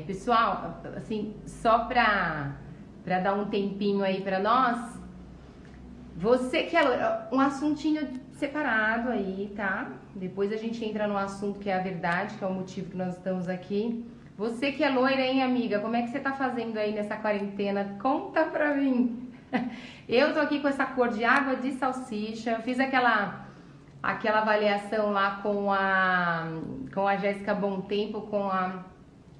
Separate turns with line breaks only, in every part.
Pessoal, assim, só para dar um tempinho aí para nós, você que é loira, um assuntinho separado aí, tá? Depois a gente entra no assunto que é a verdade, que é o motivo que nós estamos aqui. Você que é loira, hein, amiga? Como é que você tá fazendo aí nessa quarentena? Conta pra mim. Eu tô aqui com essa cor de água de salsicha. Eu fiz aquela avaliação lá com a Jéssica Bom Tempo, com a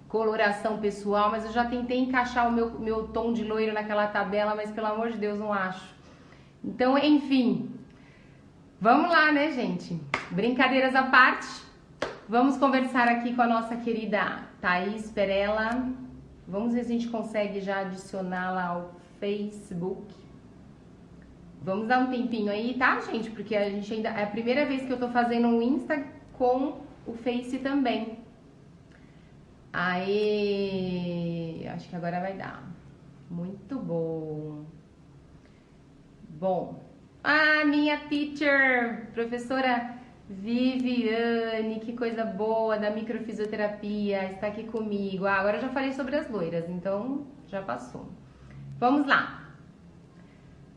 coloração pessoal, mas eu já tentei encaixar o meu tom de loiro naquela tabela, mas pelo amor de Deus, não acho. Então, enfim, vamos lá, né, gente? Brincadeiras à parte, vamos conversar aqui com a nossa querida Thaís Perella. Vamos ver se a gente consegue já adicioná-la ao Facebook. Vamos dar um tempinho aí, tá, gente? Porque a gente ainda é a primeira vez que eu tô fazendo um Insta com o Face também. Aê! Acho que agora vai dar. Muito bom. Bom. Ah, minha teacher, professora Viviane, que coisa boa, da microfisioterapia, está aqui comigo. Ah, agora eu já falei sobre as loiras, então já passou. Vamos lá.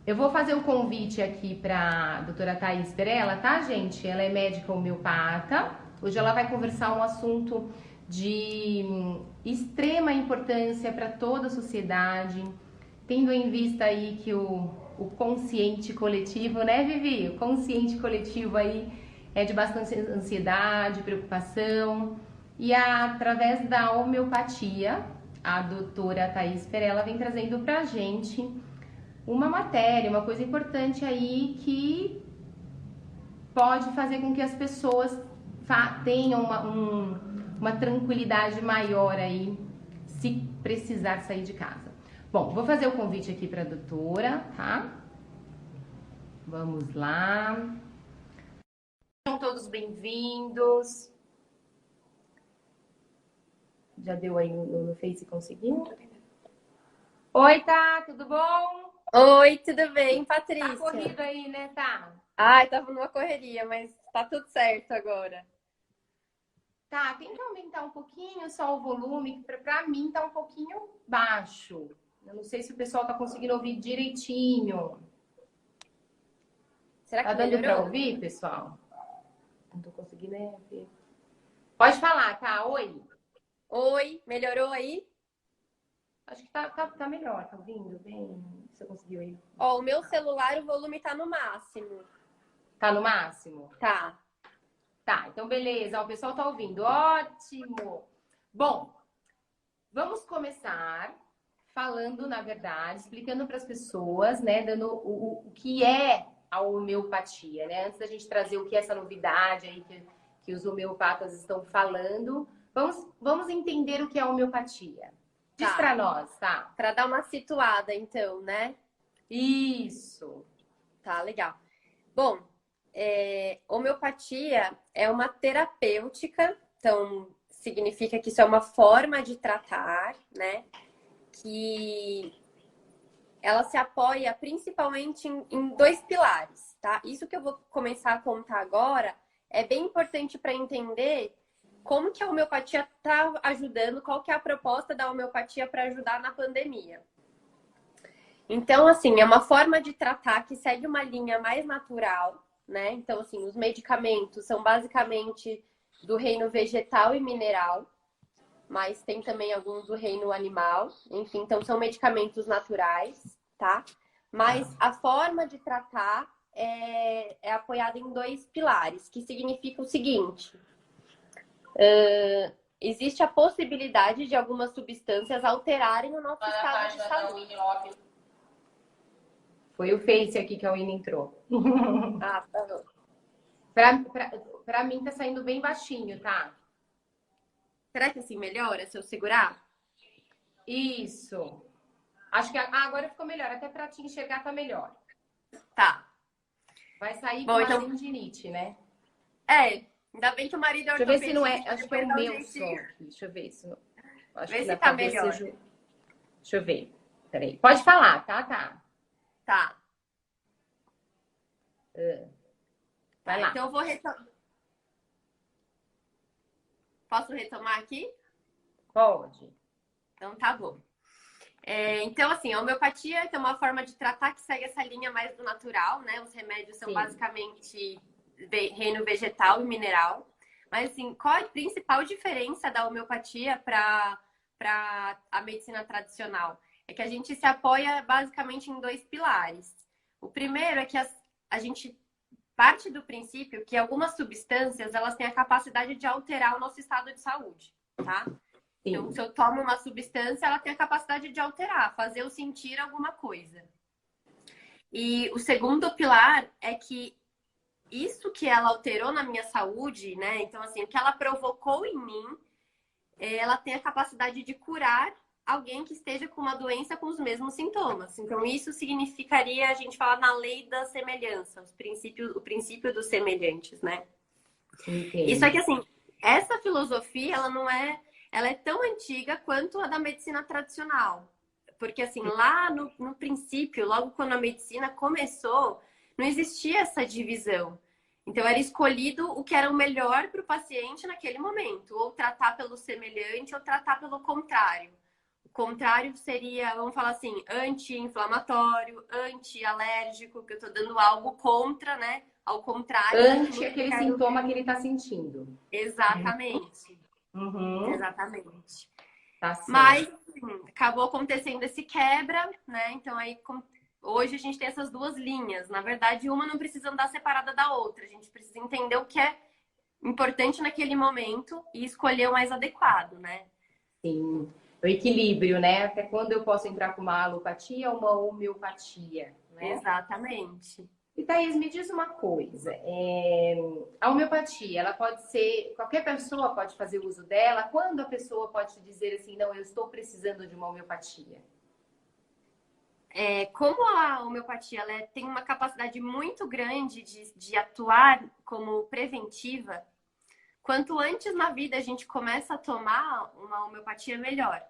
Eu vou fazer o convite aqui para a doutora Thaís Perella, tá, gente? Ela é médica homeopata. Hoje ela vai conversar um assunto de extrema importância para toda a sociedade, tendo em vista aí que o consciente coletivo, né, Vivi? O consciente coletivo aí é de bastante ansiedade, preocupação. E através da homeopatia, a doutora Thaís Perella vem trazendo pra gente uma matéria, uma coisa importante aí que pode fazer com que as pessoas tenham uma tranquilidade maior aí se precisar sair de casa. Bom, vou fazer o convite aqui para a doutora, tá? Vamos lá. Sejam todos bem-vindos. Já deu aí no Face, conseguiu? Oi, tá? Tudo bom?
Oi, tudo bem,
Tá
Patrícia?
corrido aí, né, tá?
Ai, tava numa correria, mas tá tudo certo agora.
Tá, tenta aumentar um pouquinho só o volume, que pra mim tá um pouquinho baixo. Eu não sei se o pessoal tá conseguindo ouvir direitinho.
Será
Tá
que
dando pra
melhorou?
ouvir, pessoal? Não tô conseguindo ver. Pode falar, tá? Oi.
Oi, melhorou aí?
Acho que tá melhor, tá ouvindo bem? Você conseguiu aí?
Ó, o meu celular, o volume tá no máximo.
Tá no máximo?
Tá.
Tá, então beleza. Ó, o pessoal tá ouvindo. Ótimo! Bom, vamos começar falando, na verdade, explicando para as pessoas, né, dando o que é a homeopatia, né? Antes da gente trazer o que é essa novidade aí que os homeopatas estão falando, vamos entender o que é a homeopatia. Diz
Tá.
para nós, tá?
Pra dar uma situada, então, né?
Isso.
Tá, legal. Bom, homeopatia é uma terapêutica, então significa que isso é uma forma de tratar, né? Que ela se apoia principalmente em dois pilares, tá? Isso que eu vou começar a contar agora é bem importante para entender como que a homeopatia está ajudando, qual que é a proposta da homeopatia para ajudar na pandemia. Então, assim, é uma forma de tratar que segue uma linha mais natural, né? Então, assim, os medicamentos são basicamente do reino vegetal e mineral, mas tem também alguns do reino animal. Enfim, então são medicamentos naturais, tá? Mas a forma de tratar é apoiada em dois pilares, que significa o seguinte: existe a possibilidade de algumas substâncias alterarem o nosso estado de saúde.
Foi o Face aqui que a Winnie entrou.
Ah, tá bom.
Pra mim tá saindo bem baixinho, tá?
Será que assim melhora se eu segurar?
Isso. Acho que agora ficou melhor. Até pra te enxergar tá melhor.
Tá.
Vai sair com
Bom,
uma
então,
tendinite, né?
ainda bem que o marido é
Deixa eu ver se não é.
ortopedista,
Acho que é
depois
o
dá um
meu som
jeitinho.
aqui. Deixa eu ver se não. Acho
Vê
que
se tá
talvez
melhor.
seja. Deixa eu ver. Peraí. Pode falar, tá? Tá.
Tá.
Vai
Tá,
lá.
então eu vou retomar. Posso retomar aqui?
Pode.
Então tá bom. Então, assim, a homeopatia tem uma forma de tratar que segue essa linha mais do natural, né? Os remédios são
Sim.
basicamente reino vegetal e mineral. Mas, assim, qual é a principal diferença da homeopatia para a medicina tradicional? É que a gente se apoia basicamente em dois pilares. O primeiro é que a gente parte do princípio que algumas substâncias elas têm a capacidade de alterar o nosso estado de saúde, tá? Então, se eu tomo uma substância, ela tem a capacidade de alterar, fazer eu sentir alguma coisa. E o segundo pilar é que isso que ela alterou na minha saúde, né? Então, assim, o que ela provocou em mim, ela tem a capacidade de curar alguém que esteja com uma doença com os mesmos sintomas. Então, isso significaria a gente falar na lei da semelhança, o princípio dos semelhantes, né?
Entendi.
Isso é que, assim, essa filosofia, ela é tão antiga quanto a da medicina tradicional. Porque, assim, lá no princípio, logo quando a medicina começou, não existia essa divisão. Então, era escolhido o que era o melhor para o paciente naquele momento. Ou tratar pelo semelhante, ou tratar pelo contrário. O contrário seria, vamos falar assim, anti-inflamatório, anti-alérgico, que eu estou dando algo contra, né? Ao contrário.
Ante aquele sintoma que ele está sentindo.
Exatamente.
Uhum.
Exatamente.
Tá certo.
Mas, assim, acabou acontecendo esse quebra, né? Então, aí, hoje a gente tem essas duas linhas. Na verdade, uma não precisa andar separada da outra. A gente precisa entender o que é importante naquele momento e escolher o mais adequado, né?
Sim. O equilíbrio, né? Até quando eu posso entrar com uma alopatia ou uma homeopatia, né?
Exatamente.
E Thaís, me diz uma coisa. A homeopatia, ela pode ser... Qualquer pessoa pode fazer uso dela? Quando a pessoa pode te dizer assim, não, eu estou precisando de uma homeopatia?
Como a homeopatia ela tem uma capacidade muito grande de atuar como preventiva, quanto antes na vida a gente começa a tomar uma homeopatia, melhor.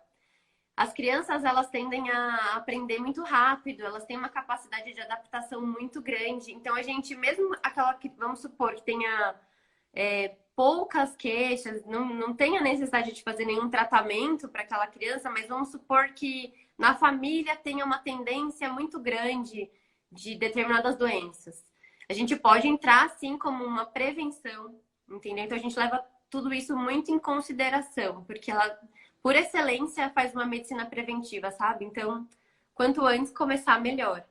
As crianças, elas tendem a aprender muito rápido, elas têm uma capacidade de adaptação muito grande. Então, a gente, mesmo aquela que, vamos supor, que tenha poucas queixas, não tenha necessidade de fazer nenhum tratamento para aquela criança, mas vamos supor que na família tenha uma tendência muito grande de determinadas doenças. A gente pode entrar, assim, como uma prevenção, entendeu? Então, a gente leva tudo isso muito em consideração, porque ela, por excelência, faz uma medicina preventiva, sabe? Então, quanto antes começar, melhor.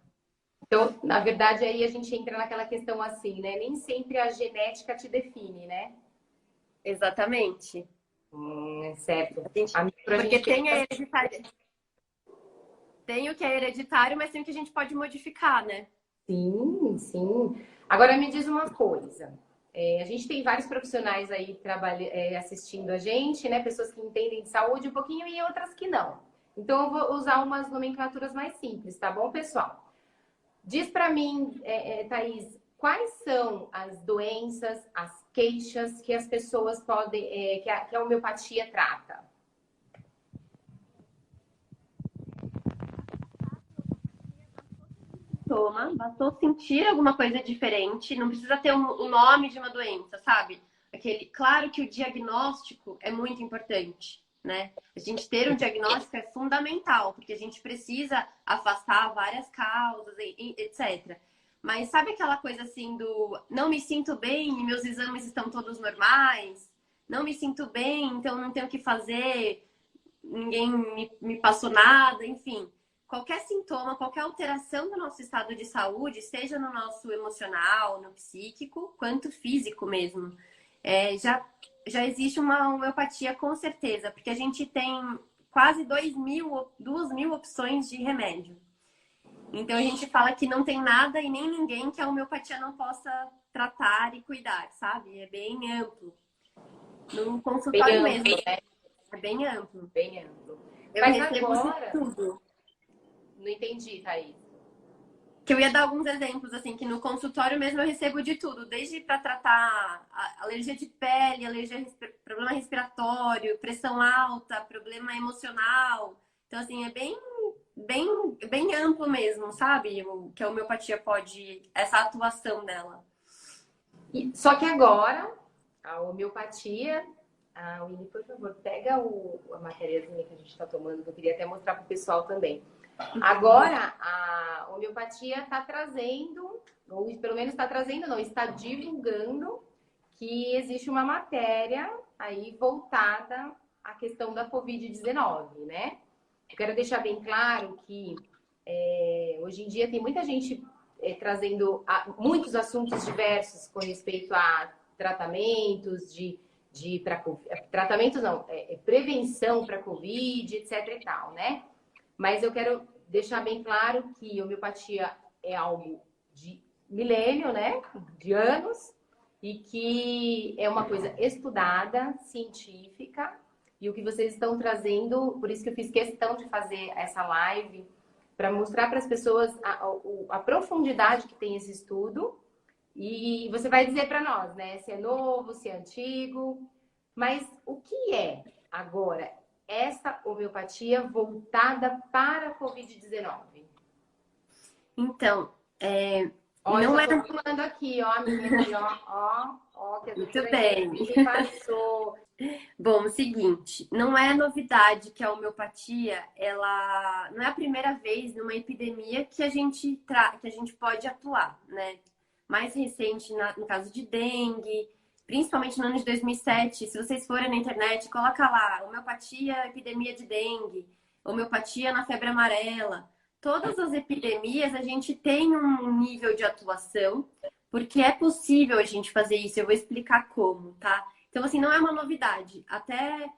Então, na verdade, aí a gente entra naquela questão assim, né? Nem sempre a genética te define, né?
Exatamente.
Certo.
Porque tem a hereditária. Tem o que é hereditário, mas tem o que a gente pode modificar, né?
Sim, sim. Agora me diz uma coisa. A gente tem vários profissionais aí assistindo a gente, né? Pessoas que entendem de saúde um pouquinho e outras que não. Então eu vou usar umas nomenclaturas mais simples, tá bom, pessoal? Diz para mim, Thaís, quais são as doenças, as queixas que as pessoas podem, que a homeopatia trata?
Bastou sentir alguma coisa diferente, não precisa ter o nome de uma doença, sabe? Claro que o diagnóstico é muito importante, né? A gente ter um diagnóstico é fundamental, porque a gente precisa afastar várias causas, etc. Mas sabe aquela coisa assim do não me sinto bem e meus exames estão todos normais? Não me sinto bem, então não tenho o que fazer, ninguém me passou nada, enfim. Qualquer sintoma, qualquer alteração do nosso estado de saúde, seja no nosso emocional, no psíquico, quanto físico mesmo, já existe uma homeopatia com certeza, porque a gente tem quase 2.000 opções de remédio. Então a gente fala que não tem nada e nem ninguém que a homeopatia não possa tratar e cuidar, sabe? É bem amplo. No consultório
Bem amplo,
mesmo,
né?
é bem amplo.
Bem amplo.
Eu
Mas
recebo
agora...
de tudo.
Não entendi, Thaís.
Que eu ia dar alguns exemplos, assim, que no consultório mesmo eu recebo de tudo, desde para tratar alergia de pele, problema respiratório, pressão alta, problema emocional. Então, assim, é bem amplo mesmo, sabe? Que a homeopatia pode, essa atuação dela.
Só que agora, a homeopatia, Willy, por favor, pega a matériazinha que a gente está tomando, que eu queria até mostrar para o pessoal também. Agora, a homeopatia está trazendo, ou pelo menos está trazendo, não, está divulgando que existe uma matéria aí voltada à questão da Covid-19, né? Eu quero deixar bem claro que hoje em dia tem muita gente trazendo muitos assuntos diversos com respeito a tratamentos tratamentos não, prevenção para Covid, etc e tal, né? Mas eu quero deixar bem claro que homeopatia é algo de milênio, né? De anos, e que é uma coisa estudada, científica, e o que vocês estão trazendo, por isso que eu fiz questão de fazer essa live, para mostrar para as pessoas a profundidade que tem esse estudo. E você vai dizer para nós, né? Se é novo, se é antigo. Mas o que é agora essa homeopatia voltada para a Covid-19?
Então,
Ó,
não
eu
é.
já tô falando aqui, ó, a minha aqui, ó, que a
Muito
doutora
bem.
me passou.
Bom, o seguinte, não é novidade que a homeopatia, ela não é a primeira vez numa epidemia que a gente pode atuar, né? Mais recente, no caso de dengue, principalmente no ano de 2007, se vocês forem na internet, coloca lá, homeopatia, epidemia de dengue, homeopatia na febre amarela. Todas as epidemias a gente tem um nível de atuação, porque é possível a gente fazer isso. Eu vou explicar como, tá? Então, assim, não é uma novidade. Até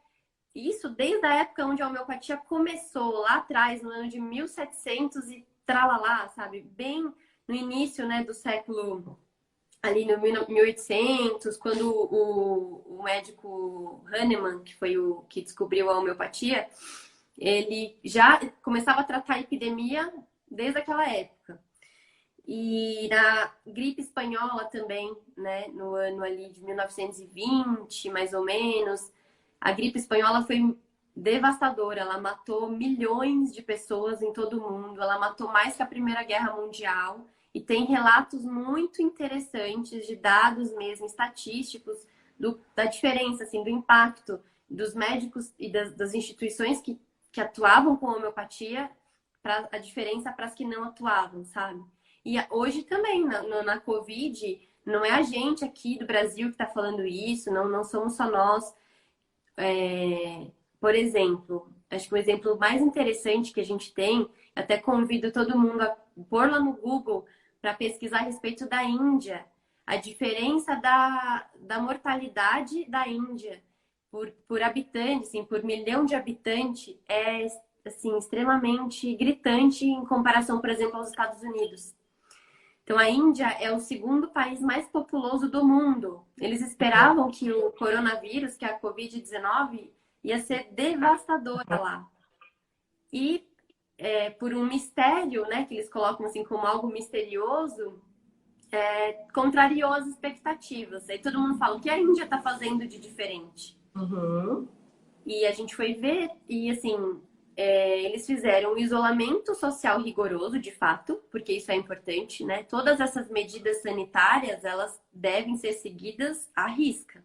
isso, desde a época onde a homeopatia começou, lá atrás, no ano de 1700 e tralalá, sabe? Bem no início, né, do século, ali no 1800, quando o médico Hahnemann, que foi o que descobriu a homeopatia, ele já começava a tratar a epidemia desde aquela época. E na gripe espanhola também, né, no ano ali de 1920, mais ou menos, a gripe espanhola foi devastadora. Ela matou milhões de pessoas em todo o mundo. Ela matou mais que a Primeira Guerra Mundial. E tem relatos muito interessantes de dados mesmo, estatísticos, da diferença, assim, do impacto dos médicos e das instituições que atuavam com homeopatia, a diferença para as que não atuavam, sabe? E hoje também, na Covid, não é a gente aqui do Brasil que está falando isso, não somos só nós. Por exemplo, acho que o exemplo mais interessante que a gente tem, até convido todo mundo a pôr lá no Google para pesquisar a respeito da Índia. A diferença da mortalidade da Índia por habitante, assim, por milhão de habitantes, é assim, extremamente gritante em comparação, por exemplo, aos Estados Unidos. Então, a Índia é o segundo país mais populoso do mundo. Eles esperavam que o coronavírus, que é a Covid-19, ia ser devastadora lá. E por um mistério, né, que eles colocam assim como algo misterioso, contrariou as expectativas. Aí todo mundo fala, o que a Índia está fazendo de diferente?
Uhum.
E a gente foi ver, e assim, eles fizeram um isolamento social rigoroso, de fato, porque isso é importante, né? Todas essas medidas sanitárias, elas devem ser seguidas à risca.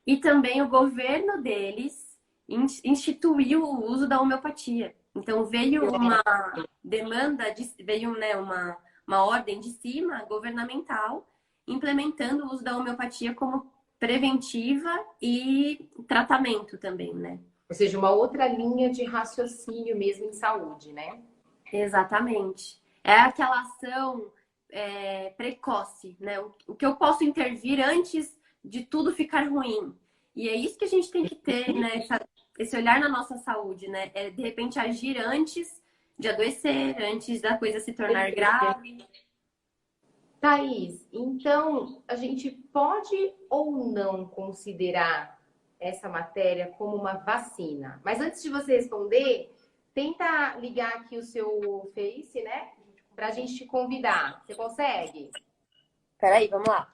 E também o governo deles instituiu o uso da homeopatia. Então veio uma demanda, veio, né, uma ordem de cima, governamental, implementando o uso da homeopatia como preventiva e tratamento também, né?
Ou seja, uma outra linha de raciocínio mesmo em saúde, né?
Exatamente. É aquela ação precoce, né? O que eu posso intervir antes de tudo ficar ruim. E é isso que a gente tem que ter, né? Esse olhar na nossa saúde, né? É, de repente, agir antes de adoecer, antes da coisa se tornar grave.
Thaís, então a gente pode ou não considerar essa matéria como uma vacina? Mas antes de você responder, tenta ligar aqui o seu Face, né? Para a gente te convidar. Você consegue?
Peraí, vamos lá.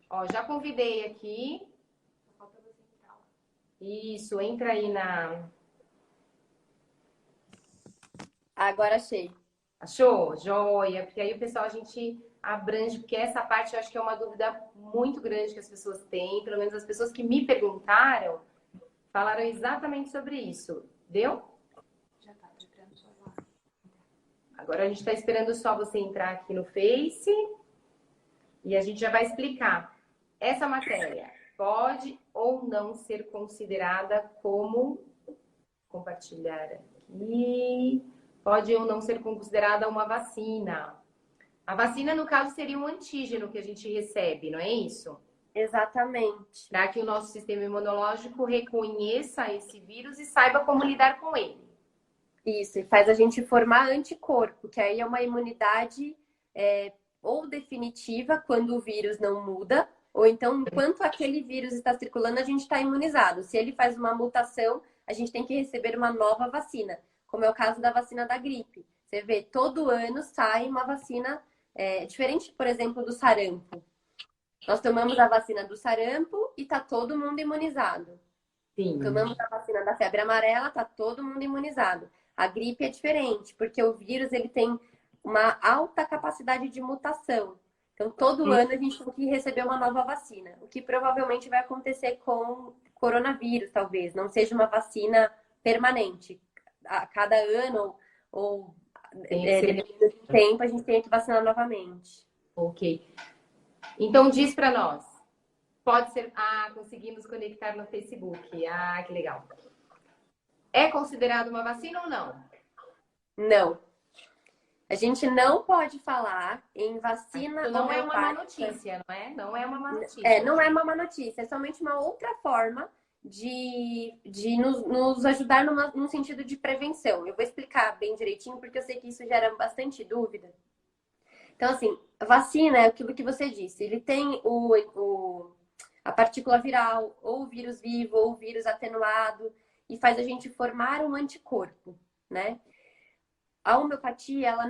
Ó, já convidei aqui. Isso, entra aí na.
Agora achei.
Achou? Joia. Porque aí o pessoal, a gente abrange, porque essa parte eu acho que é uma dúvida muito grande que as pessoas têm, pelo menos as pessoas que me perguntaram falaram exatamente sobre isso. Deu? Já tá, tô esperando só lá. Agora a gente está esperando só você entrar aqui no Face e a gente já vai explicar. Essa matéria pode ou não ser considerada como compartilhar aqui. Pode ou não ser considerada uma vacina. A vacina, no caso, seria um antígeno que a gente recebe, não é isso?
Exatamente.
Para que o nosso sistema imunológico reconheça esse vírus e saiba como lidar com ele.
Isso, e faz a gente formar anticorpo, que aí é uma imunidade ou definitiva, quando o vírus não muda, ou então, enquanto aquele vírus está circulando, a gente está imunizado. Se ele faz uma mutação, a gente tem que receber uma nova vacina, como é o caso da vacina da gripe. Você vê, todo ano sai uma vacina diferente, por exemplo, do sarampo. Nós tomamos a vacina do sarampo e tá todo mundo imunizado.
Sim.
Tomamos a vacina da febre amarela, tá todo mundo imunizado. A gripe é diferente, porque o vírus ele tem uma alta capacidade de mutação. Então, todo ano a gente tem que receber uma nova vacina. O que provavelmente vai acontecer com coronavírus, talvez. Não seja uma vacina permanente. A cada ano ou dependendo do tempo, a gente tem que vacinar novamente.
Ok. Então, diz para nós. Pode ser... Ah, conseguimos conectar no Facebook. Ah, que legal. É considerado uma vacina ou não?
Não. A gente não pode falar em vacina.
Isso não é uma má notícia, não é? Não é uma má notícia.
Não é uma má notícia. É somente uma outra forma de nos ajudar num sentido de prevenção. Eu vou explicar bem direitinho, porque eu sei que isso gera bastante dúvida. Então, assim, a vacina é aquilo que você disse. Ele tem a partícula viral, ou o vírus vivo, ou o vírus atenuado, e faz a gente formar um anticorpo, né? A homeopatia, ela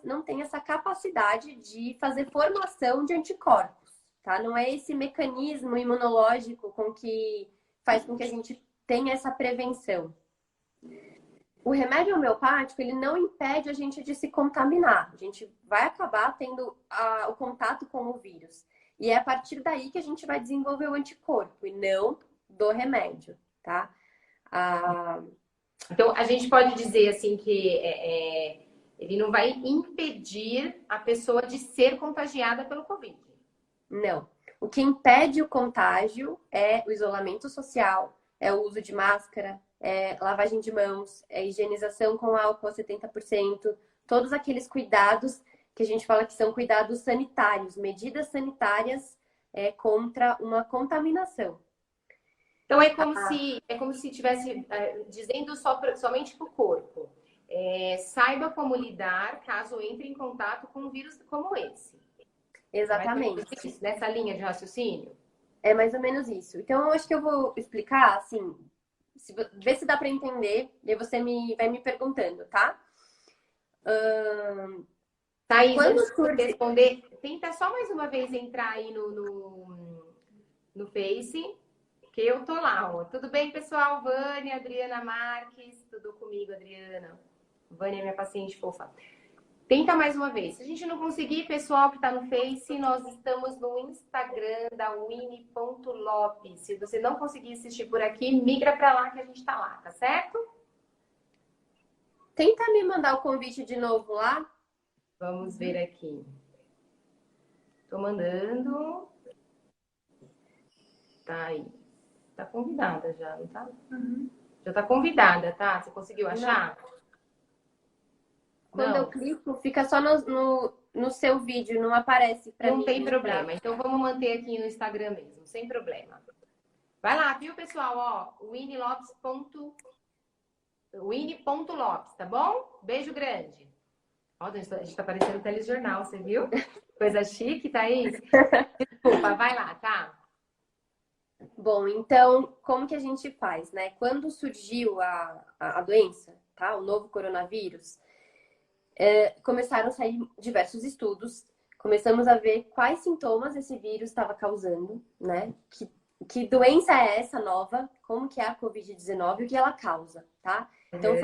não tem essa capacidade de fazer formação de anticorpos, tá? Não é esse mecanismo imunológico que faz com que a gente tenha essa prevenção. O remédio homeopático, ele não impede a gente de se contaminar. A gente vai acabar tendo o contato com o vírus. E é a partir daí que a gente vai desenvolver o anticorpo, e não do remédio, tá?
Então, a gente pode dizer assim que ele não vai impedir a pessoa de ser contagiada pelo Covid.
Não. O que impede o contágio é o isolamento social, é o uso de máscara, é lavagem de mãos, é higienização com álcool a 70%, todos aqueles cuidados que a gente fala que são cuidados sanitários, medidas sanitárias contra uma contaminação.
Então é como se estivesse dizendo somente para o corpo. Saiba como lidar caso entre em contato com um vírus como esse.
Exatamente.
Nessa linha de raciocínio?
É mais ou menos isso. Então, eu acho que eu vou explicar, assim, ver se dá para entender, e aí você vai me perguntando, tá?
Thaís, antes de responder, tenta só mais uma vez entrar aí no Face, que eu tô lá, ó. Tudo bem, pessoal? Vânia, Adriana Marques, tudo comigo, Adriana. Vânia é minha paciente fofa. Tenta mais uma vez. Se a gente não conseguir, pessoal que está no Face, nós estamos no Instagram da Winnie.lopes. Se você não conseguir assistir por aqui, migra para lá que a gente está lá, tá certo?
Tenta me mandar o convite de novo lá.
Vamos ver aqui. Tô mandando. Tá aí. Tá convidada já, não tá?
Uhum.
Já tá convidada, tá? Você conseguiu achar?
Não. Quando eu clico, fica só no seu vídeo, não aparece pra mim.
Não tem problema. Então vamos manter aqui no Instagram mesmo, sem problema. Vai lá, viu, pessoal? Ó, Winnie.lopes, tá bom? Beijo grande. Ó, a gente tá parecendo telejornal, você viu? Coisa chique, Thaís? Desculpa, vai lá, tá?
Bom, então, como que a gente faz, né? Quando surgiu a doença, tá? O novo coronavírus, começaram a sair diversos estudos. Começamos a ver quais sintomas esse vírus estava causando, né? Que doença é essa nova? Como que é a Covid-19 e o que ela causa, tá? Então,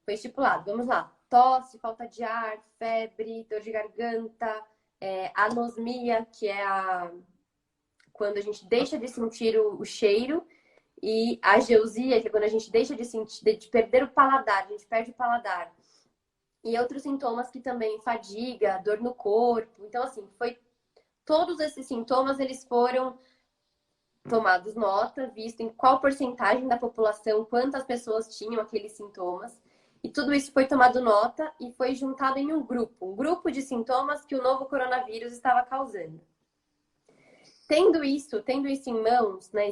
foi estipulado. Vamos lá. Tosse, falta de ar, febre, dor de garganta, anosmia, que é quando a gente deixa de sentir o cheiro, e a ageusia, que é quando a gente deixa de sentir, de perder o paladar, a gente perde o paladar. E outros sintomas que também, fadiga, dor no corpo. Então, assim, todos esses sintomas, eles foram tomados nota, visto em qual porcentagem da população, quantas pessoas tinham aqueles sintomas. E tudo isso foi tomado nota e foi juntado em um grupo de sintomas que o novo coronavírus estava causando. Tendo isso em mãos, né,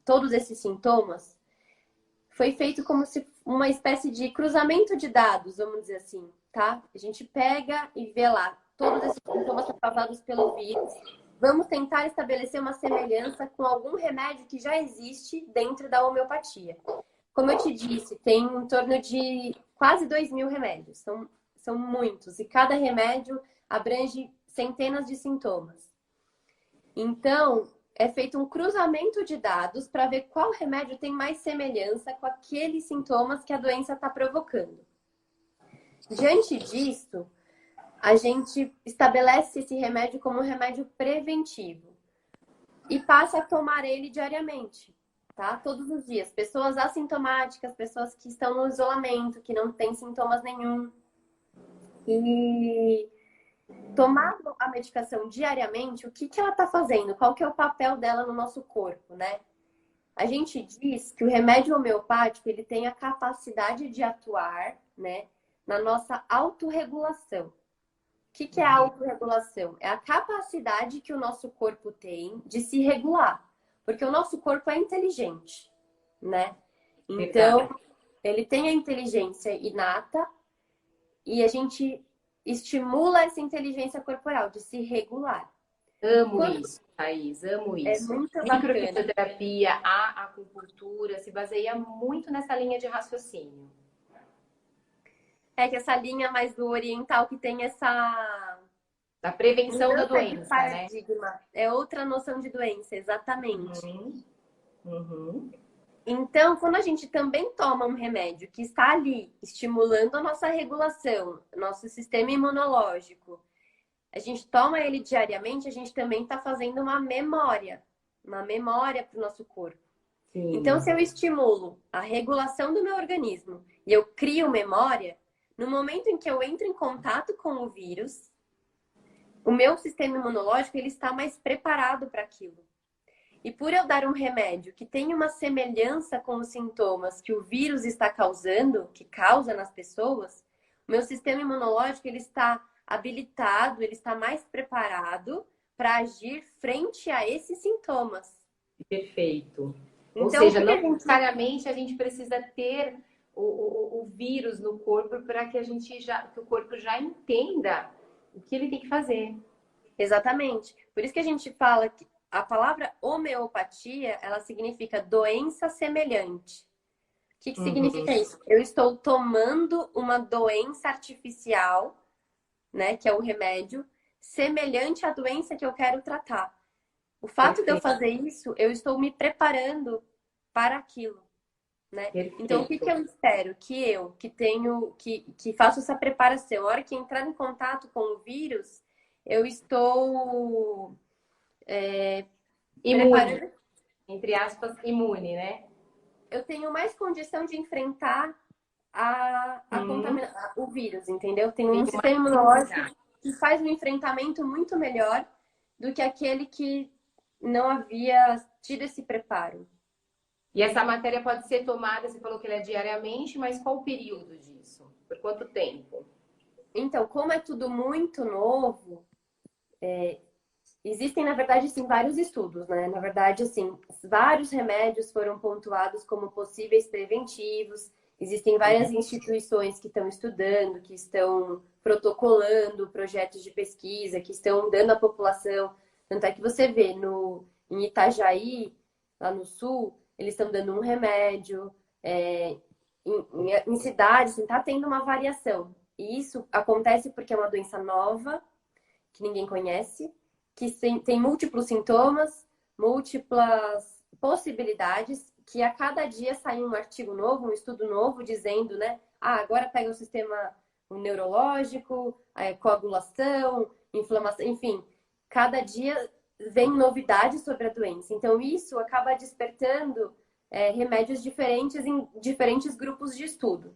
todos esses sintomas, foi feito como se uma espécie de cruzamento de dados, vamos dizer assim, tá? A gente pega e vê lá, todos esses sintomas são causados pelo vírus. Vamos tentar estabelecer uma semelhança com algum remédio que já existe dentro da homeopatia. Como eu te disse, tem em torno de quase 2.000 remédios. São muitos. E cada remédio abrange centenas de sintomas. Então, é feito um cruzamento de dados para ver qual remédio tem mais semelhança com aqueles sintomas que a doença está provocando. Diante disso, a gente estabelece esse remédio como um remédio preventivo e passa a tomar ele diariamente, tá? Todos os dias. Pessoas assintomáticas, pessoas que estão no isolamento, que não têm sintomas nenhum. E tomar a medicação diariamente, o que ela está fazendo? Qual que é o papel dela no nosso corpo, né? A gente diz que o remédio homeopático, ele tem a capacidade de atuar, né, na nossa autorregulação. O que é a autorregulação? É a capacidade que o nosso corpo tem de se regular. Porque o nosso corpo é inteligente, né? Então, ele tem a inteligência inata e a gente estimula essa inteligência corporal de se regular.
Amo isso, Thaís, amo isso.
É muito bacana.
Microfisioterapia, a acupuntura se baseia muito nessa linha de raciocínio.
É que essa linha mais do oriental que tem essa...
Da prevenção da doença,
paradigma, né? É outra noção de doença, exatamente. Então, quando a gente também toma um remédio que está ali estimulando a nossa regulação, nosso sistema imunológico, a gente toma ele diariamente, a gente também está fazendo uma memória para o nosso corpo. Sim. Então, se eu estimulo a regulação do meu organismo e eu crio memória, no momento em que eu entro em contato com o vírus, o meu sistema imunológico ele está mais preparado para aquilo. E por eu dar um remédio que tem uma semelhança com os sintomas que o vírus está causando, que causa nas pessoas, o meu sistema imunológico ele está habilitado, ele está mais preparado para agir frente a esses sintomas.
Perfeito. Então, ou seja, não necessariamente a gente precisa ter o vírus no corpo para que que o corpo já entenda o que ele tem que fazer.
Exatamente. Por isso que a gente fala que a palavra homeopatia, ela significa doença semelhante. O que significa isso? Eu estou tomando uma doença artificial, né, que é o remédio, semelhante à doença que eu quero tratar. O fato de eu fazer isso, eu estou me preparando para aquilo, né? Então, o que eu espero? Que faço essa preparação. A hora que entrar em contato com o vírus, eu estou...
imune, entre aspas, imune, né?
Eu tenho mais condição de enfrentar o vírus, entendeu? Tenho um sistema imunológico que faz um enfrentamento muito melhor do que aquele que não havia tido esse preparo.
E essa matéria pode ser tomada, você falou que ela é diariamente, mas qual o período disso? Por quanto tempo?
Então, como é tudo muito novo, existem, na verdade, sim, vários estudos, né? Na verdade, assim, vários remédios foram pontuados como possíveis preventivos. Existem várias instituições que estão estudando, que estão protocolando projetos de pesquisa, que estão dando à população. Tanto é que você vê em Itajaí, lá no sul, eles estão dando um remédio. Em cidades, está tendo uma variação. E isso acontece porque é uma doença nova, que ninguém conhece, que tem múltiplos sintomas, múltiplas possibilidades, que a cada dia sai um artigo novo, um estudo novo, dizendo, né? Agora pega o neurológico, a coagulação, inflamação, enfim, cada dia vem novidades sobre a doença. Então, isso acaba despertando remédios diferentes em diferentes grupos de estudo.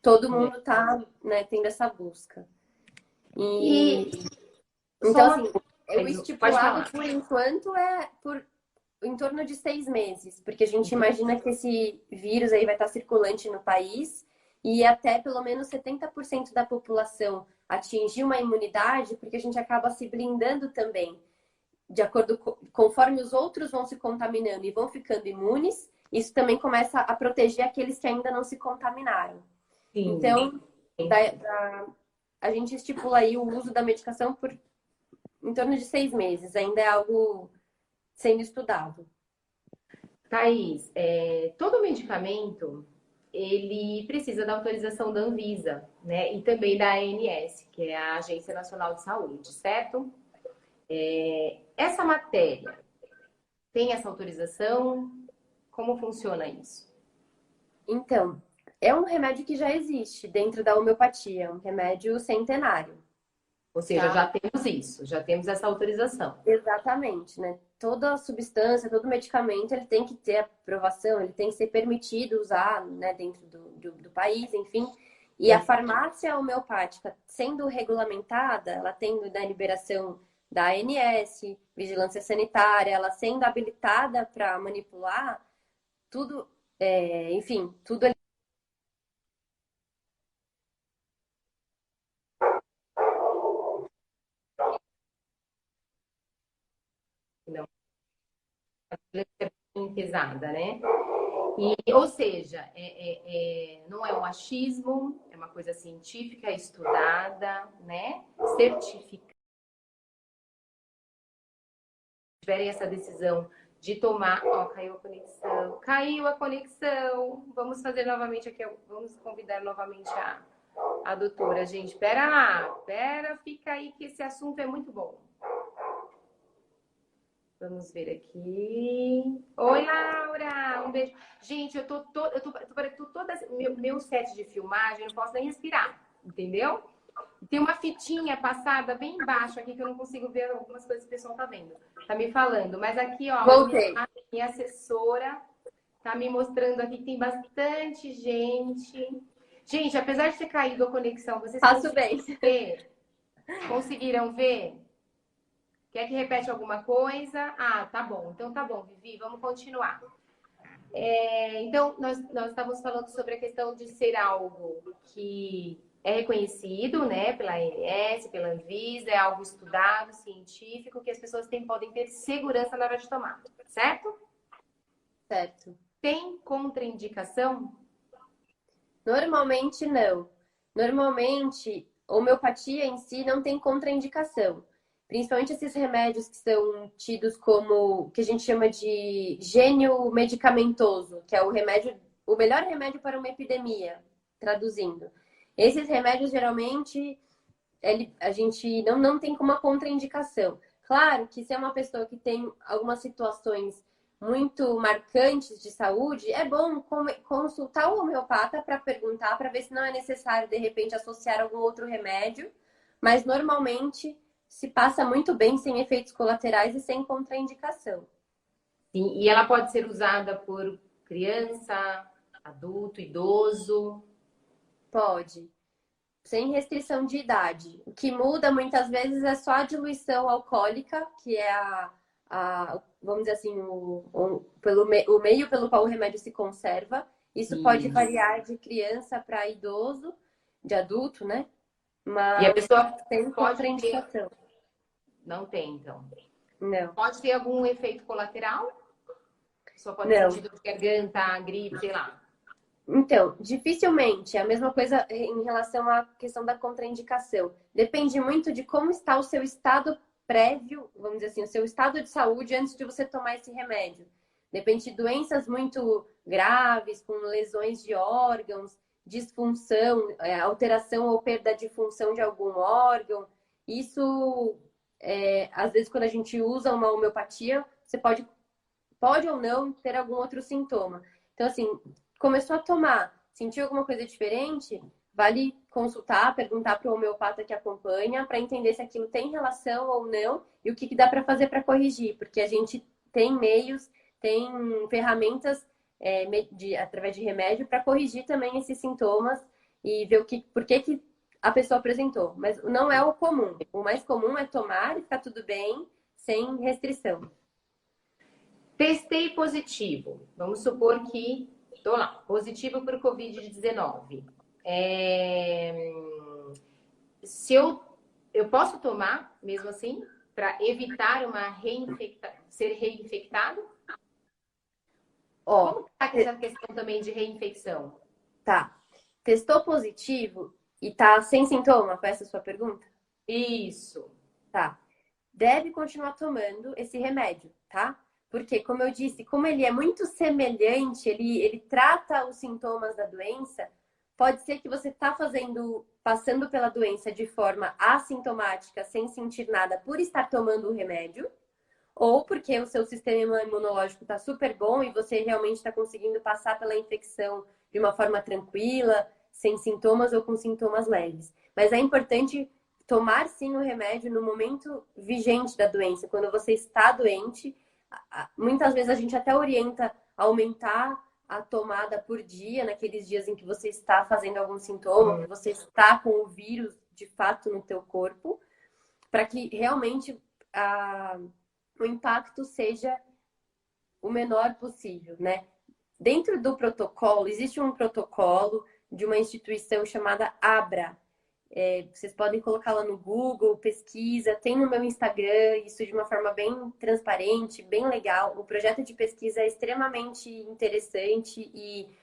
Todo mundo está, né, tendo essa busca.
E
Então, assim, o
pode
estipulado
falar.
por enquanto é por em torno de 6 meses, porque a gente imagina que esse vírus aí vai estar circulante no país e até pelo menos 70% da população atingir uma imunidade, porque a gente acaba se blindando também. De acordo com, conforme os outros vão se contaminando e vão ficando imunes, isso também começa a proteger aqueles que ainda não se contaminaram.
Sim.
Então, a gente estipula aí o uso da medicação por em torno de 6 meses. Ainda é algo sendo estudado.
Thaís, todo medicamento, ele precisa da autorização da Anvisa, né? E também da ANS, que é a Agência Nacional de Saúde, certo? Essa matéria tem essa autorização? Como funciona isso?
Então, é um remédio que já existe dentro da homeopatia, um remédio centenário.
Ou seja,
Tá?
já temos isso, já temos essa autorização.
Exatamente, né? Toda substância, todo medicamento, ele tem que ter aprovação, ele tem que ser permitido usar, né, dentro do país, enfim. E a farmácia homeopática, sendo regulamentada, ela tendo da liberação da ANS, vigilância sanitária, ela sendo habilitada para manipular, tudo, enfim, tudo ali.
Não, é bem pesada, né? Ou seja, não é um achismo, é uma coisa científica, estudada, né? Certificada. Tiverem essa decisão de tomar. Ó, caiu a conexão. Caiu a conexão. Vamos fazer novamente aqui. Vamos convidar novamente a doutora, gente. Pera lá. Pera, fica aí que esse assunto é muito bom. Vamos ver aqui. Oi, Laura! Um beijo. Gente, eu tô toda. Meu set de filmagem, eu não posso nem respirar, entendeu? Tem uma fitinha passada bem embaixo aqui que eu não consigo ver algumas coisas que o pessoal tá vendo. Tá me falando. Mas aqui, ó,
Voltei.
minha assessora tá me mostrando aqui que tem bastante gente. Gente, apesar de ter caído a conexão, vocês
Faço bem.
ver? Conseguiram ver? Quer que repete alguma coisa? Ah, tá bom. Então tá bom, Vivi, vamos continuar. Então, nós estávamos falando sobre a questão de ser algo que é reconhecido, né, pela ANS, pela Anvisa, é algo estudado, científico, que as pessoas podem ter segurança na hora de tomar, certo?
Certo.
Tem contraindicação?
Normalmente não. Normalmente, a homeopatia em si não tem contraindicação. Principalmente esses remédios que são tidos como, que a gente chama de gênio medicamentoso, que é o melhor remédio para uma epidemia, traduzindo. Esses remédios, geralmente, a gente não tem como uma contraindicação. Claro que se é uma pessoa que tem algumas situações muito marcantes de saúde, é bom consultar o homeopata para perguntar, para ver se não é necessário, de repente, associar algum outro remédio. Mas, normalmente, se passa muito bem sem efeitos colaterais e sem contraindicação.
Sim, e ela pode ser usada por criança, adulto, idoso?
Pode. Sem restrição de idade. O que muda muitas vezes é só a diluição alcoólica, que é vamos dizer assim, o meio pelo qual o remédio se conserva. Isso pode variar de criança para idoso, de adulto, né? Mas
e a pessoa
tem contraindicação.
Não tem, então.
Não.
Pode ter algum efeito colateral? Só pode ter sentido de garganta, gripe, sei lá.
Então, dificilmente. É a mesma coisa em relação à questão da contraindicação. Depende muito de como está o seu estado prévio, vamos dizer assim, o seu estado de saúde antes de você tomar esse remédio. Depende de doenças muito graves, com lesões de órgãos, disfunção, alteração ou perda de função de algum órgão. Isso, às vezes, quando a gente usa uma homeopatia, você pode ou não ter algum outro sintoma. Então, assim, começou a tomar, sentiu alguma coisa diferente, vale consultar, perguntar para o homeopata que acompanha para entender se aquilo tem relação ou não e o que, que dá para fazer para corrigir, porque a gente tem meios, tem ferramentas através de remédio para corrigir também esses sintomas e ver por que a pessoa apresentou. Mas não é o comum. O mais comum é tomar e ficar tudo bem, sem restrição.
Testei positivo. Vamos supor que estou lá, positivo por Covid-19. Se eu posso tomar, mesmo assim, para evitar ser reinfectado?
Ó,
Como está essa questão também de reinfecção?
tá. Testou positivo e tá sem sintoma? Foi essa a sua pergunta?
Isso.
Tá. Deve continuar tomando esse remédio, tá? Porque, como eu disse, como ele é muito semelhante, ele trata os sintomas da doença, pode ser que você está passando pela doença de forma assintomática, sem sentir nada, por estar tomando o remédio, ou porque o seu sistema imunológico está super bom e você realmente está conseguindo passar pela infecção de uma forma tranquila, sem sintomas ou com sintomas leves. Mas é importante tomar sim o remédio no momento vigente da doença, quando você está doente. Muitas vezes a gente até orienta a aumentar a tomada por dia, naqueles dias em que você está fazendo algum sintoma, que você está com o vírus de fato no teu corpo, para que realmente o impacto seja o menor possível, né? Dentro do protocolo, existe um protocolo de uma instituição chamada ABRA. Vocês podem colocar lá no Google, pesquisa, tem no meu Instagram, isso de uma forma bem transparente, bem legal. O projeto de pesquisa é extremamente interessante e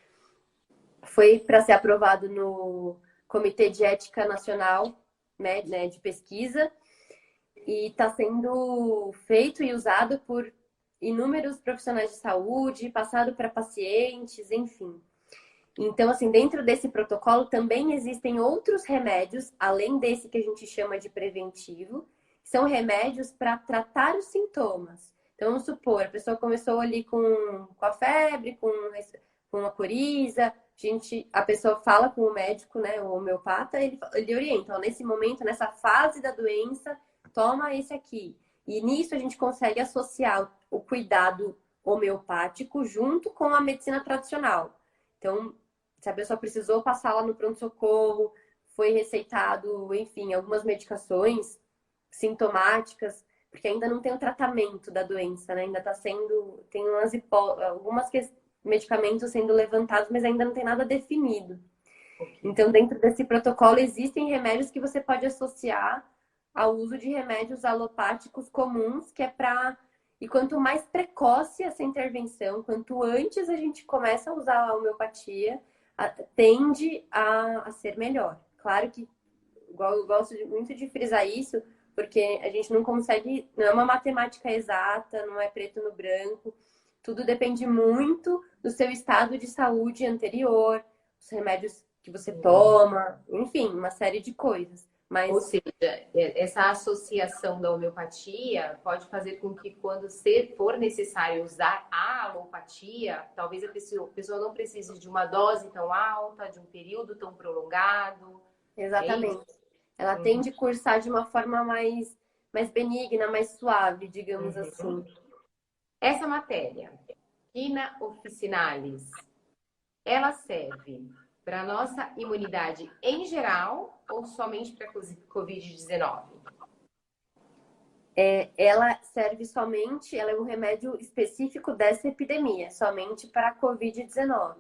foi para ser aprovado no Comitê de Ética Nacional, né, de Pesquisa, e está sendo feito e usado por inúmeros profissionais de saúde, passado para pacientes, enfim. Então, assim, dentro desse protocolo também existem outros remédios, além desse que a gente chama de preventivo, que são remédios para tratar os sintomas. Então, vamos supor, a pessoa começou ali com a febre, com a coriza, a pessoa fala com o médico, né, o homeopata, ele orienta, ó, nesse momento, nessa fase da doença, toma esse aqui. E nisso a gente consegue associar o cuidado homeopático junto com a medicina tradicional. Então, se a pessoa precisou passar lá no pronto-socorro, foi receitado, enfim, algumas medicações sintomáticas, porque ainda não tem o tratamento da doença, né? Ainda está sendo, tem algumas medicamentos sendo levantados, mas ainda não tem nada definido. Então, dentro desse protocolo, existem remédios que você pode associar ao uso de remédios alopáticos comuns, que é para... E quanto mais precoce essa intervenção, quanto antes a gente começa a usar a homeopatia, tende a ser melhor. Claro que, igual eu gosto muito de frisar isso, porque a gente não consegue, não é uma matemática exata, não é preto no branco. Tudo depende muito do seu estado de saúde anterior, os remédios que você toma, enfim, uma série de coisas. Mas...
Ou seja, essa associação da homeopatia pode fazer com que, quando for necessário usar a alopatia, talvez a pessoa não precise de uma dose tão alta, de um período tão prolongado.
Exatamente. Ela tende a cursar de uma forma mais benigna, mais suave, digamos assim.
Essa matéria, Quina officinalis, ela serve para a nossa imunidade em geral ou somente para Covid-19?
Ela serve somente, ela é um remédio específico dessa epidemia, somente para a Covid-19.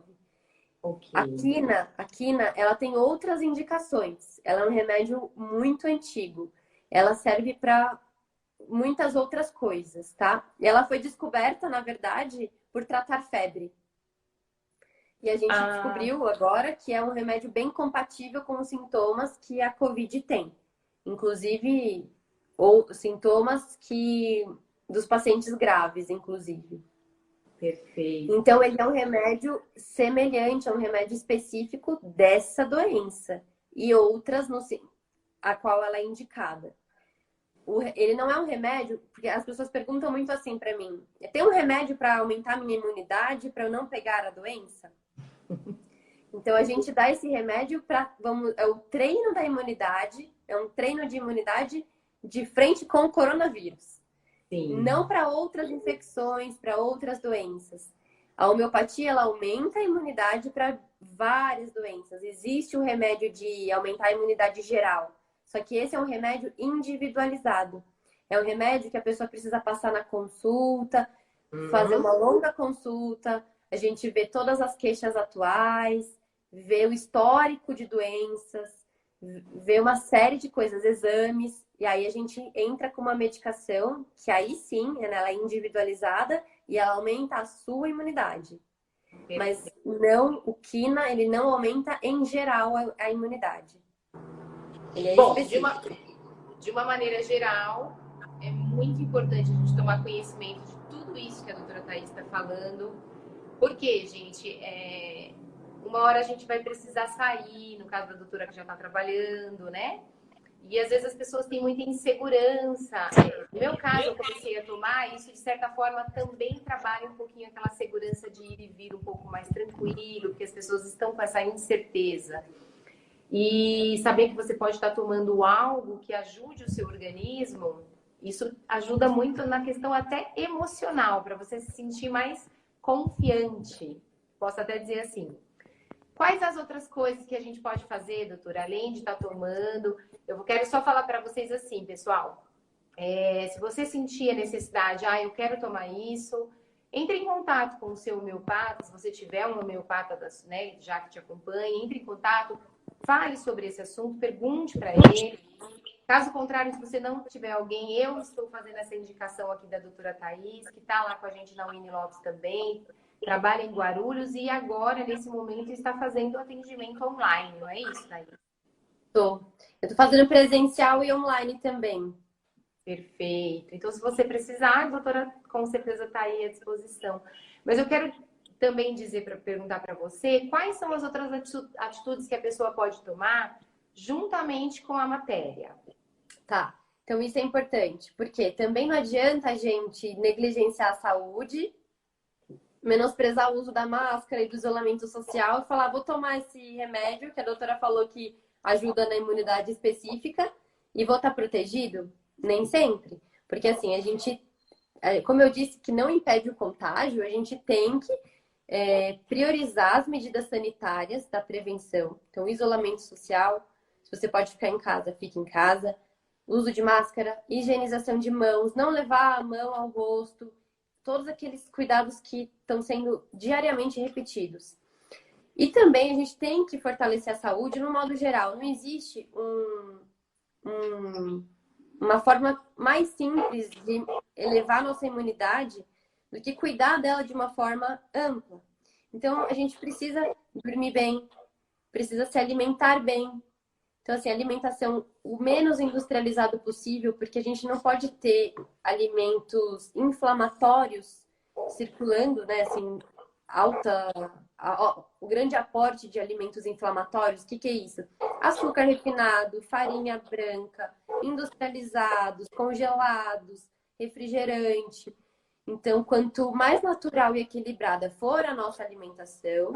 Okay.
A quina, ela tem outras indicações. Ela é um remédio muito antigo. Ela serve para muitas outras coisas, tá? E ela foi descoberta, na verdade, por tratar febre. E a gente descobriu agora que é um remédio bem compatível com os sintomas que a Covid tem. Inclusive, ou sintomas dos pacientes graves, inclusive.
Perfeito.
Então, ele é um remédio semelhante, é um remédio específico dessa doença. E outras, a qual ela é indicada. Ele não é um remédio, porque as pessoas perguntam muito assim para mim: tem um remédio para aumentar a minha imunidade, para eu não pegar a doença? Então a gente dá esse remédio para, é o treino da imunidade, é um treino de imunidade de frente com o coronavírus.
Sim.
Não para outras infecções, para outras doenças. A homeopatia, ela aumenta a imunidade para várias doenças. Existe o remédio de aumentar a imunidade geral. Só que esse é um remédio individualizado. É um remédio que a pessoa precisa passar na consulta, fazer uma longa consulta, a gente vê todas as queixas atuais, vê o histórico de doenças, vê uma série de coisas, exames, e aí a gente entra com uma medicação que aí sim, ela é individualizada e ela aumenta a sua imunidade. Mas não, o quina, ele não aumenta em geral a imunidade. Ele é
Bom,
específico.
de uma maneira geral, é muito importante a gente tomar conhecimento de tudo isso que a doutora Thaís está falando. Porque, gente, uma hora a gente vai precisar sair, no caso da doutora que já está trabalhando, né? E às vezes as pessoas têm muita insegurança. No meu caso, eu comecei a tomar, isso de certa forma também trabalha um pouquinho aquela segurança de ir e vir um pouco mais tranquilo, porque as pessoas estão com essa incerteza. E saber que você pode estar tomando algo que ajude o seu organismo, isso ajuda muito na questão até emocional, para você se sentir mais confiante. Posso até dizer assim. Quais as outras coisas que a gente pode fazer, doutora, além de estar tomando? Eu quero só falar para vocês assim, pessoal. Se você sentir a necessidade, eu quero tomar isso, entre em contato com o seu homeopata, se você tiver um homeopata, né, já que te acompanha, entre em contato, fale sobre esse assunto, pergunte para ele. Caso contrário, se você não tiver alguém, eu estou fazendo essa indicação aqui da doutora Thaís, que está lá com a gente na Winnie Lopes também, trabalha em Guarulhos e agora, nesse momento, está fazendo atendimento online, não é isso, Thaís?
Eu estou fazendo presencial e online também.
Perfeito. Então, se você precisar, a doutora com certeza está aí à disposição. Mas eu quero também perguntar para você, quais são as outras atitudes que a pessoa pode tomar juntamente com a matéria?
Tá. Então isso é importante, porque também não adianta a gente negligenciar a saúde, menosprezar o uso da máscara e do isolamento social e falar, vou tomar esse remédio que a doutora falou que ajuda na imunidade específica e vou estar protegido? Nem sempre. Porque assim, a gente, como eu disse, que não impede o contágio, a gente tem que priorizar as medidas sanitárias da prevenção. Então, isolamento social, se você pode ficar em casa, fique em casa. Uso de máscara, higienização de mãos, não levar a mão ao rosto, todos aqueles cuidados que estão sendo diariamente repetidos. E também a gente tem que fortalecer a saúde no modo geral. Não existe uma forma mais simples de elevar a nossa imunidade do que cuidar dela de uma forma ampla. Então, a gente precisa dormir bem, precisa se alimentar bem. Então, assim, alimentação o menos industrializado possível, porque a gente não pode ter alimentos inflamatórios circulando, né? Assim, o grande aporte de alimentos inflamatórios, o que é isso? Açúcar refinado, farinha branca, industrializados, congelados, refrigerante. Então, quanto mais natural e equilibrada for a nossa alimentação,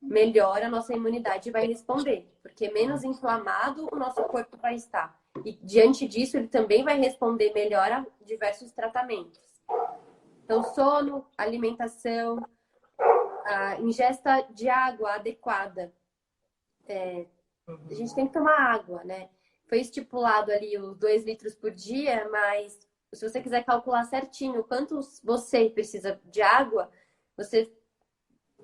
melhor a nossa imunidade vai responder, porque menos inflamado o nosso corpo vai estar. E diante disso, ele também vai responder melhor a diversos tratamentos. Então, sono, alimentação, a ingesta de água adequada. A gente tem que tomar água, né? Foi estipulado ali os 2 litros por dia, mas se você quiser calcular certinho quanto você precisa de água, você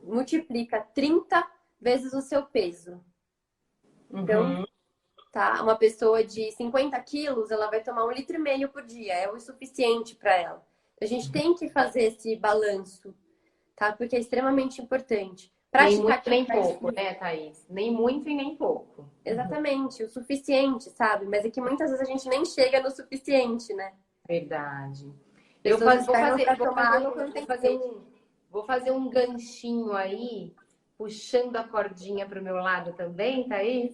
multiplica 30 vezes o seu peso. Então, tá? Uma pessoa de 50 quilos, ela vai tomar 1,5 litro por dia. É o suficiente para ela. A gente tem que fazer esse balanço, tá? Porque é extremamente importante.
Nem muito, nem pouco, né, Thaís? Nem muito e nem pouco.
Exatamente, o suficiente, sabe? Mas é que muitas vezes a gente nem chega no suficiente, né?
Verdade. Vou fazer um ganchinho aí, puxando a cordinha para o meu lado também, Thaís.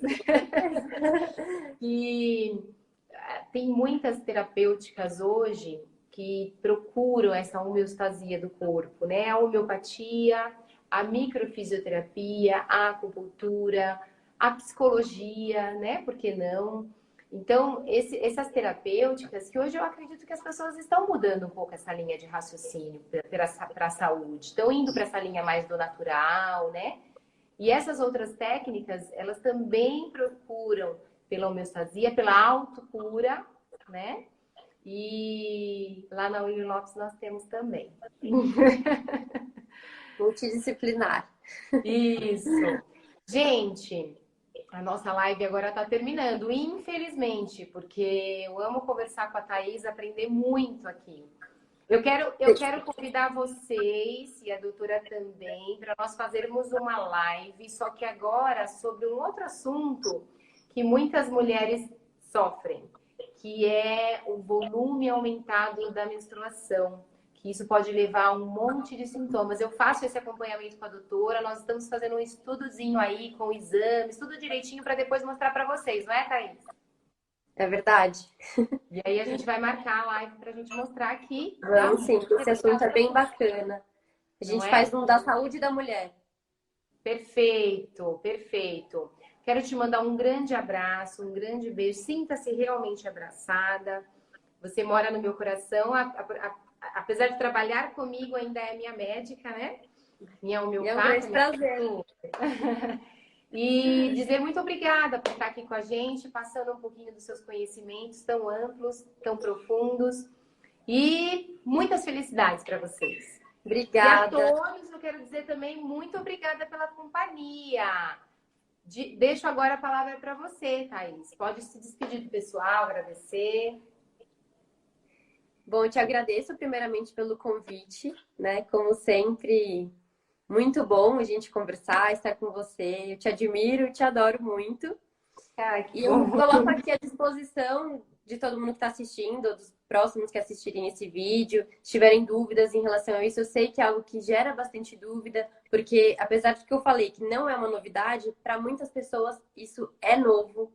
E tem muitas terapêuticas hoje que procuram essa homeostasia do corpo, né? A homeopatia, a microfisioterapia, a acupuntura, a psicologia, né? Por que não? Então, essas terapêuticas, que hoje eu acredito que as pessoas estão mudando um pouco essa linha de raciocínio para a saúde, estão indo para essa linha mais do natural, né? E essas outras técnicas, elas também procuram pela homeostasia, pela autocura, né? E lá na William Lopes nós temos também.
Multidisciplinar.
Isso. Gente, a nossa live agora está terminando, infelizmente, porque eu amo conversar com a Thaís, aprender muito aqui. Eu quero convidar vocês e a doutora também para nós fazermos uma live, só que agora sobre um outro assunto que muitas mulheres sofrem, que é o volume aumentado da menstruação, que isso pode levar a um monte de sintomas. Eu faço esse acompanhamento com a doutora, nós estamos fazendo um estudozinho aí com exames, tudo direitinho para depois mostrar para vocês, não é, Thaís?
É verdade.
E aí a gente vai marcar a live para a gente mostrar aqui.
Vamos sim, esse assunto é bem bacana. A gente faz um da saúde da mulher.
Perfeito, perfeito. Quero te mandar um grande abraço, um grande beijo. Sinta-se realmente abraçada. Você mora no meu coração. Apesar de trabalhar comigo, ainda é minha médica, né? Minha homeopata.
É um grande prazer.
E dizer muito obrigada por estar aqui com a gente, passando um pouquinho dos seus conhecimentos tão amplos, tão profundos. E muitas felicidades para vocês.
Obrigada.
E a todos eu quero dizer também muito obrigada pela companhia. Deixo agora a palavra para você, Thaís. Pode se despedir do pessoal, agradecer.
Bom, eu te agradeço primeiramente pelo convite, né? Como sempre, muito bom a gente conversar, estar com você. Eu te admiro, te adoro muito. E eu coloco aqui à disposição de todo mundo que está assistindo, dos próximos que assistirem esse vídeo, se tiverem dúvidas em relação a isso. Eu sei que é algo que gera bastante dúvida, porque apesar de que eu falei que não é uma novidade, para muitas pessoas isso é novo.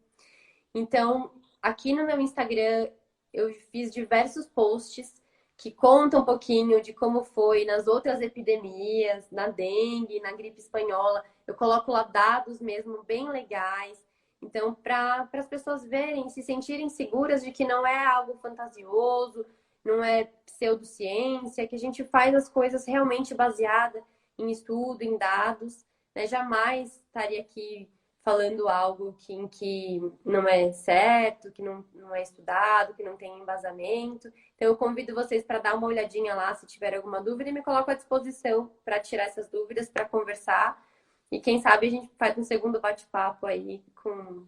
Então, aqui no meu Instagram, eu fiz diversos posts que contam um pouquinho de como foi nas outras epidemias, na dengue, na gripe espanhola. Eu coloco lá dados mesmo bem legais. Então, para as pessoas verem, se sentirem seguras de que não é algo fantasioso, não é pseudociência, que a gente faz as coisas realmente baseada em estudo, em dados, né? Jamais estaria aqui falando algo em que não é certo, que não é estudado, que não tem embasamento. Então, eu convido vocês para dar uma olhadinha lá, se tiver alguma dúvida, e me coloco à disposição para tirar essas dúvidas, para conversar. E quem sabe a gente faz um segundo bate-papo aí com,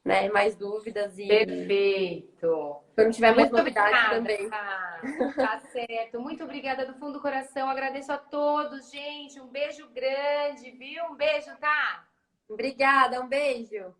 né, mais dúvidas. E
perfeito.
Quando tiver mais
Muito
novidades
obrigada,
também.
Tá certo. Muito obrigada do fundo do coração. Agradeço a todos, gente. Um beijo grande, viu? Um beijo, tá?
Obrigada, um beijo.